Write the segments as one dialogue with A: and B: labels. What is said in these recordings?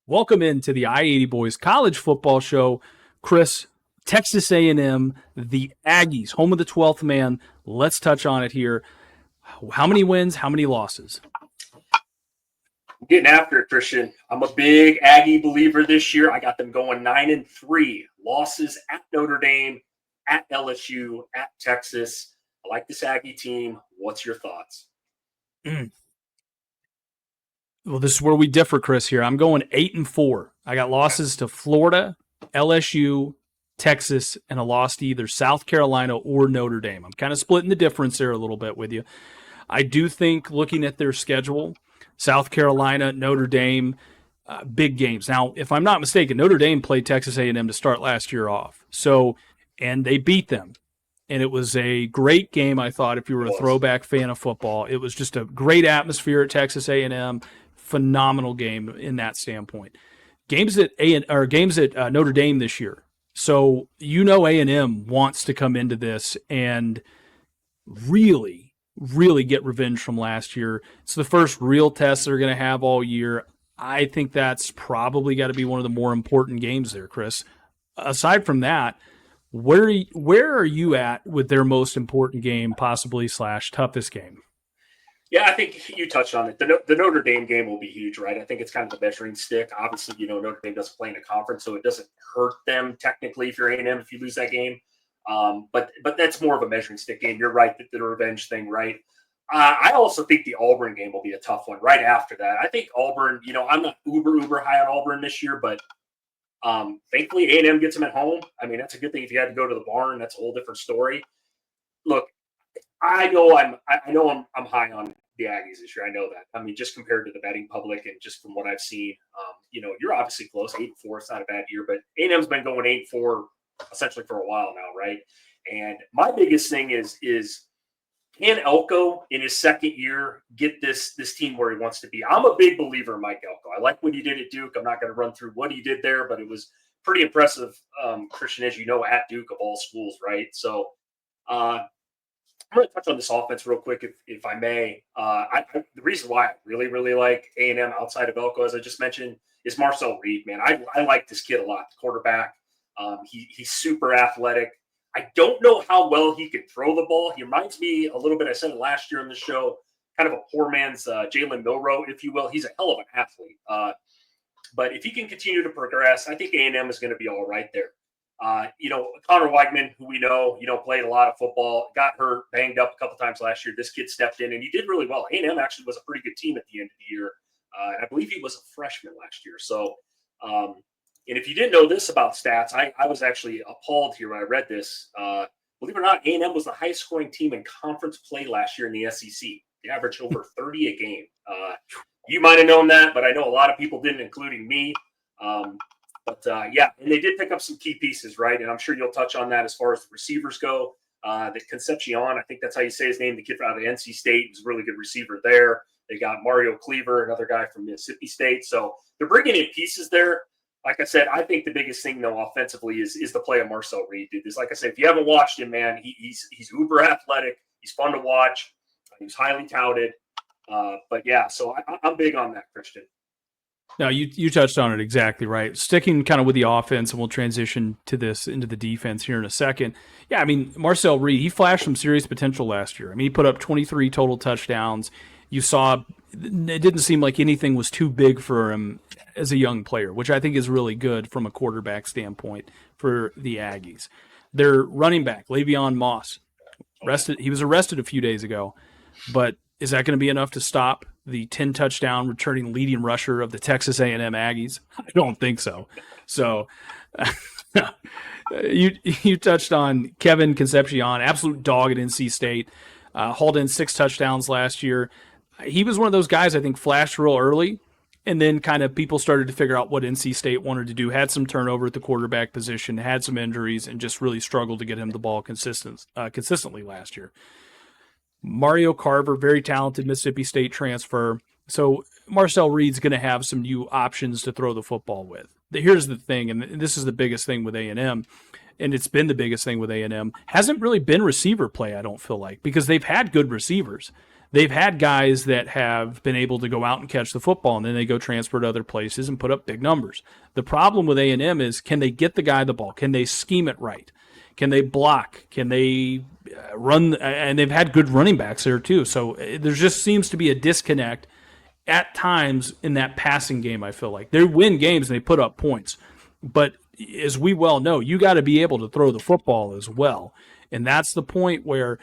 A: Welcome into the I-80 Boys College Football Show. Chris, Texas A&M, the Aggies, home of the 12th man. Let's touch on it here. How many wins, how many losses?
B: I'm getting after it, Christian. I'm a big Aggie believer this year. I got them going 9-3. Losses at Notre Dame, at LSU, at Texas. I like this Aggie team. What's your thoughts?
A: Well, this is where we differ, Chris, here. I'm going 8-4. I got losses to Florida, LSU, Texas, and a loss to either South Carolina or Notre Dame. I'm kind of splitting the difference there a little bit with you. I do think, looking at their schedule, South Carolina, Notre Dame, big games. Now, if I'm not mistaken, Notre Dame played Texas A&M to start last year off. And they beat them. And it was a great game, I thought, if you were a throwback fan of football. It was just a great atmosphere at Texas A&M. Phenomenal game in that standpoint. Games at Notre Dame this year. So A&M wants to come into this and really, really get revenge from last year. It's the first real test they're going to have all year. I think that's probably got to be one of the more important games there, Chris. Aside from that, where are you at with their most important game, possibly / toughest game?
B: Yeah, I think you touched on it. The Notre Dame game will be huge, right? I think it's kind of the measuring stick. Obviously, Notre Dame doesn't play in a conference, so it doesn't hurt them technically if you're A&M if you lose that game. But that's more of a measuring stick game. You're right, the revenge thing, right? I also think the Auburn game will be a tough one right after that. I think Auburn, I'm not uber high on Auburn this year, but thankfully A&M gets them at home. I mean, that's a good thing. If you had to go to the barn, that's a whole different story. Look, I know I'm high on the Aggies this year. I know that. I mean, just compared to the betting public and just from what I've seen, you're obviously close. 8-4, it's not a bad year, but A&M's been going 8-4 essentially for a while now, right? And my biggest thing is can Elko in his second year get this team where he wants to be? I'm a big believer in Mike Elko. I like what he did at Duke. I'm not going to run through what he did there, but it was pretty impressive, Christian, as you know, at Duke of all schools, right? So I'm going to touch on this offense real quick, if I may. The reason why I really, really like A&M outside of Elko, as I just mentioned, is Marcel Reed, man. I like this kid a lot, the quarterback. He's super athletic. I don't know how well he can throw the ball. He reminds me a little bit, I said it last year on the show, kind of a poor man's Jalen Milroe, if you will. He's a hell of an athlete. But if he can continue to progress, I think A&M is going to be all right there. Connor Weigman, who we know, played a lot of football, got hurt, banged up a couple times last year. This kid stepped in, and he did really well. A&M actually was a pretty good team at the end of the year. And I believe he was a freshman last year. So, and if you didn't know this about stats, I was actually appalled here when I read this. Believe it or not, A&M was the highest scoring team in conference play last year in the SEC. They averaged over 30 a game. You might have known that, but I know a lot of people didn't, including me. But and they did pick up some key pieces, right? And I'm sure you'll touch on that as far as the receivers go. The Concepcion, I think that's how you say his name, the kid out of NC State, was a really good receiver there. They got Mario Cleaver, another guy from Mississippi State. So they're bringing in pieces there. Like I said, I think the biggest thing, though, offensively is the play of Marcel Reed, dude. Like I said, if you haven't watched him, man, he's uber athletic. He's fun to watch. He's highly touted. So I'm big on that, Christian.
A: No, you touched on it exactly right. Sticking kind of with the offense, and we'll transition to this into the defense here in a second. Yeah, I mean, Marcel Reed, he flashed some serious potential last year. I mean, he put up 23 total touchdowns. You saw it didn't seem like anything was too big for him as a young player, which I think is really good from a quarterback standpoint for the Aggies. Their running back, Le'Veon Moss, he was arrested a few days ago, but is that going to be enough to stop the 10-touchdown returning leading rusher of the Texas A&M Aggies? I don't think so. So you touched on Kevin Concepcion, absolute dog at NC State, hauled in 6 touchdowns last year. He was one of those guys I think flashed real early, and then kind of people started to figure out what NC State wanted to do, had some turnover at the quarterback position, had some injuries, and just really struggled to get him the ball consistently last year. Mario Carver, very talented Mississippi State transfer. So Marcel Reed's going to have some new options to throw the football with. Here's the thing, and this is the biggest thing with A&M, and it's been the biggest thing with A&M, hasn't really been receiver play, I don't feel like, because they've had good receivers. they've had guys that have been able to go out and catch the football, and then they go transfer to other places and put up big numbers. The problem with A&M is, can they get the guy the ball? Can they scheme it right? Can they block? Can they run? And they've had good running backs there too. So there just seems to be a disconnect at times in that passing game. I feel like they win games and they put up points, but as we well know, you got to be able to throw the football as well. And that's the point where,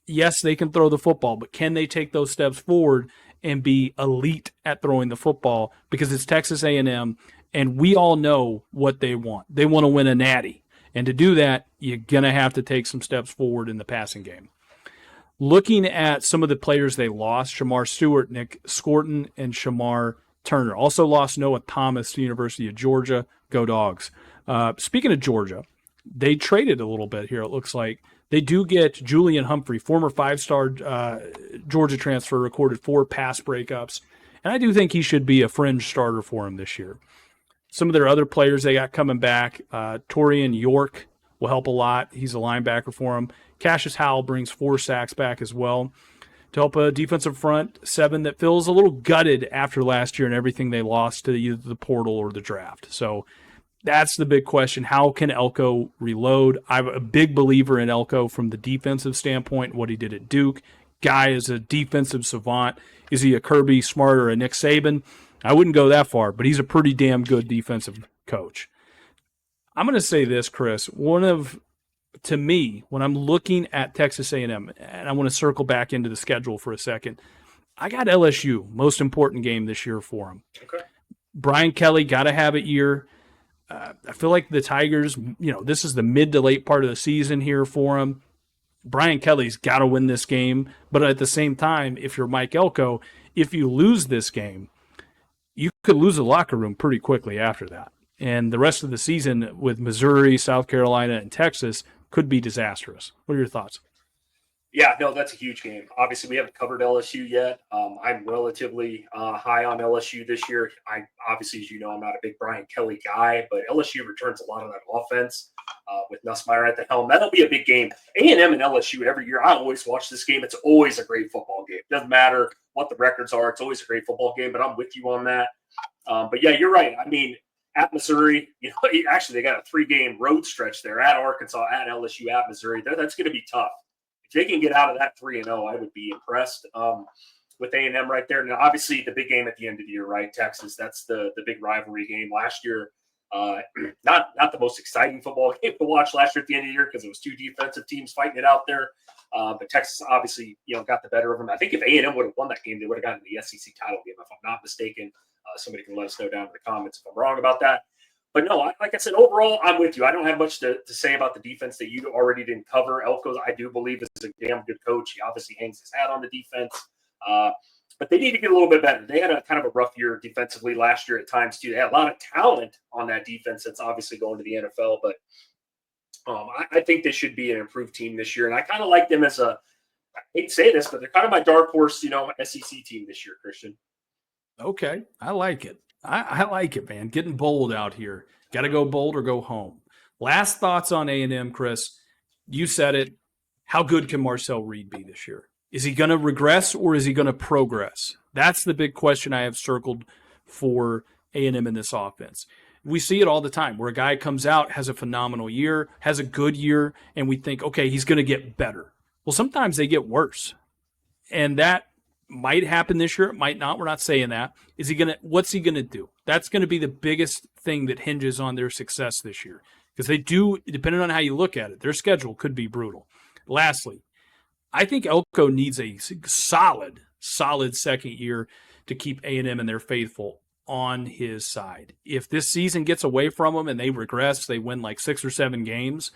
A: yes, they can throw the football, but can they take those steps forward and be elite at throwing the football? Because it's Texas A&M, and we all know what they want. They want to win a natty. And to do that, you're going to have to take some steps forward in the passing game. Looking at some of the players they lost, Shamar Stewart, Nick Scorton, and Shamar Turner. Also lost Noah Thomas to the University of Georgia. Go Dogs. Speaking of Georgia, they traded a little bit here, it looks like. They do get Julian Humphrey, former five-star Georgia transfer, recorded 4 pass breakups. And I do think he should be a fringe starter for him this year. Some of their other players they got coming back, Torian York will help a lot. He's a linebacker for him. Cassius Howell brings 4 sacks back as well to help a defensive front 7 that feels a little gutted after last year and everything they lost to either the portal or the draft. So that's the big question. How can Elko reload? I'm a big believer in Elko from the defensive standpoint, what he did at Duke. Guy is a defensive savant. Is he a Kirby Smart or a Nick Saban? I wouldn't go that far, but he's a pretty damn good defensive coach. I'm going to say this, Chris. To me, when I'm looking at Texas A&M, and I want to circle back into the schedule for a second, I got LSU, most important game this year for him.
B: Okay.
A: Brian Kelly got to have it year. I feel like the Tigers, this is the mid to late part of the season here for him. Brian Kelly's got to win this game, but at the same time, if you're Mike Elko, if you lose this game, you could lose the locker room pretty quickly after that. And the rest of the season with Missouri, South Carolina, and Texas could be disastrous. What are your thoughts?
B: Yeah, no, that's a huge game. Obviously, we haven't covered LSU yet. I'm relatively high on LSU this year. Obviously, as you know, I'm not a big Brian Kelly guy, but LSU returns a lot of that offense with Nussmeier at the helm. That'll be a big game. A&M and LSU every year. I always watch this game. It's always a great football game. Doesn't matter what the records are. It's always a great football game, but I'm with you on that. But, yeah, you're right. I mean, at Missouri, actually they got a 3-game road stretch there at Arkansas, at LSU, at Missouri. That's going to be tough. If they can get out of that 3-0, I would be impressed with A&M right there. Now, obviously, the big game at the end of the year, right? Texas, that's the big rivalry game. Last year, not the most exciting football game to watch last year at the end of the year because it was 2 defensive teams fighting it out there. But Texas obviously, got the better of them. I think if A&M would have won that game, they would have gotten the SEC title game, if I'm not mistaken. Somebody can let us know down in the comments if I'm wrong about that. But no, like I said, overall, I'm with you. I don't have much to say about the defense that you already didn't cover. Elko's, I do believe, is a damn good coach. He obviously hangs his hat on the defense. But they need to get a little bit better. They had a kind of a rough year defensively last year at times, too. They had a lot of talent on that defense that's obviously going to the NFL. But I think they should be an improved team this year. And I kind of like them as I hate to say this, but they're kind of my dark horse, SEC team this year, Christian.
A: Okay, I like it. I like it, man. Getting bold out here. Got to go bold or go home. Last thoughts on A&M, Chris. You said it. How good can Marcel Reed be this year? Is he going to regress or is he going to progress? That's the big question I have circled for A&M in this offense. We see it all the time where a guy comes out, has a phenomenal year, has a good year, and we think, okay, he's going to get better. Well, sometimes they get worse. And that might happen this year. It might not. We're not saying that. What's he going to do? That's going to be the biggest thing that hinges on their success this year. Because they do, depending on how you look at it, their schedule could be brutal. Lastly, I think Elko needs a solid second year to keep A&M and their faithful on his side. If this season gets away from them and they regress, they win like 6 or 7 games,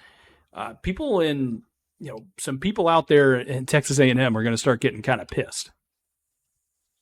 A: some people out there in Texas A&M are going to start getting kind of pissed.